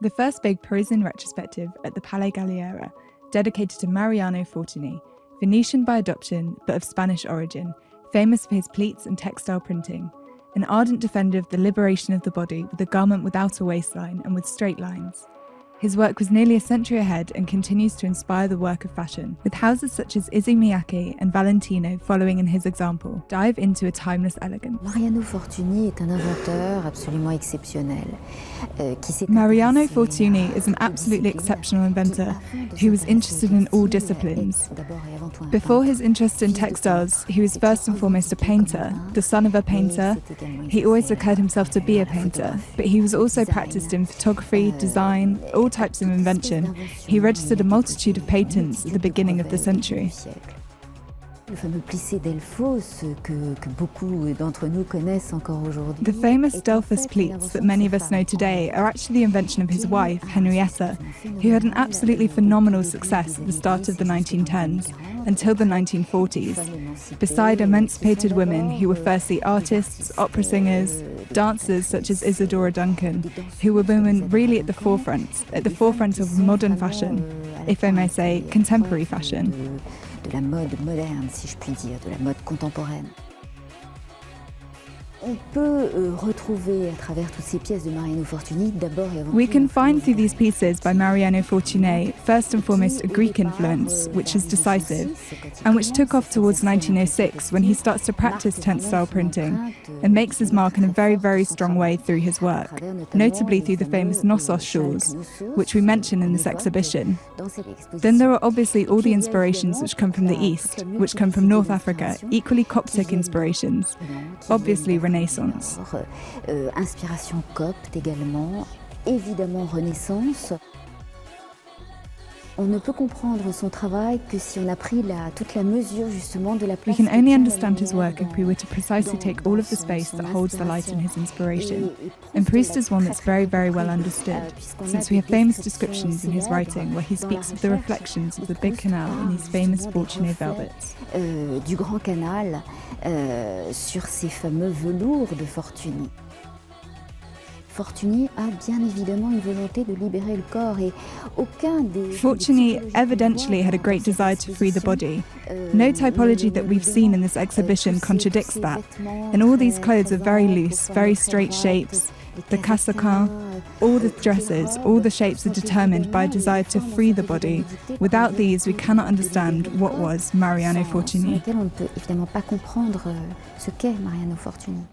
the first big Parisian retrospective at the Palais Galliera, dedicated to Mariano Fortuny, Venetian by adoption but of Spanish origin, famous for his pleats and textile printing, an ardent defender of the liberation of the body with a garment without a waistline and with straight lines. His work was nearly a century ahead and continues to inspire the work of fashion, with houses such as Issey Miyake and Valentino following in his example, dive into a timeless elegance. Mariano Fortuny est un inventeur absolument exceptionnel. Mariano Fortuny is an absolutely exceptional inventor who was interested in all disciplines. Before his interest in textiles, he was first and foremost a painter, the son of a painter. He always declared himself to be a painter, but he was also practiced in photography, design, all types of invention. He registered a multitude of patents at the beginning of the century. Le fameux plissé Delphos que beaucoup d'entre nous connaissent encore aujourd'hui. The famous Delphos pleats that many of us know today are actually the invention of his wife, Henrietta, who had an absolutely phenomenal success at the start of the 1910s until the 1940s, beside emancipated women who were firstly artists, opera singers, dancers such as Isadora Duncan, who were women really at the forefront of modern fashion, if I may say, contemporary fashion. De la mode moderne, si je puis dire, de la mode contemporaine. On peut retrouver à travers toutes ces pièces de Mariano Fortuny d'abord et avant tout. We can find through these pieces by Mariano Fortuny first and foremost a Greek influence, which is decisive, and which took off towards 1906 when he starts to practice textile printing and makes his mark in a very, very strong way through his work, notably through the famous Knossos shawls, which we mention in this exhibition. Then there are obviously all the inspirations which come from the East, which come from North Africa, equally Coptic inspirations, obviously Renaissance. Inspiration copte également, évidemment Renaissance. On ne peut comprendre son travail que si on a pris toute la mesure justement de la place. We can only understand his work if we were to precisely take all of the space that holds the light in his inspiration. And Proust is one that's very, very well understood, since we have famous descriptions in his writing where he speaks of the reflections of the big canal in these famous Fortuny velvets. Du Grand Canal sur ces fameux velours de Fortuny. Fortuny a bien évidemment une volonté de libérer le corps et aucun des... Fortuny evidently had a great desire to free the body. No typology that we've seen in this exhibition contradicts that. And all these clothes are very loose, very straight shapes. The cassoquin, all the dresses, all the shapes are determined by a desire to free the body. Without these, we cannot understand what was Mariano Fortuny. On ne peut évidemment pas comprendre ce qu'est Mariano Fortuny.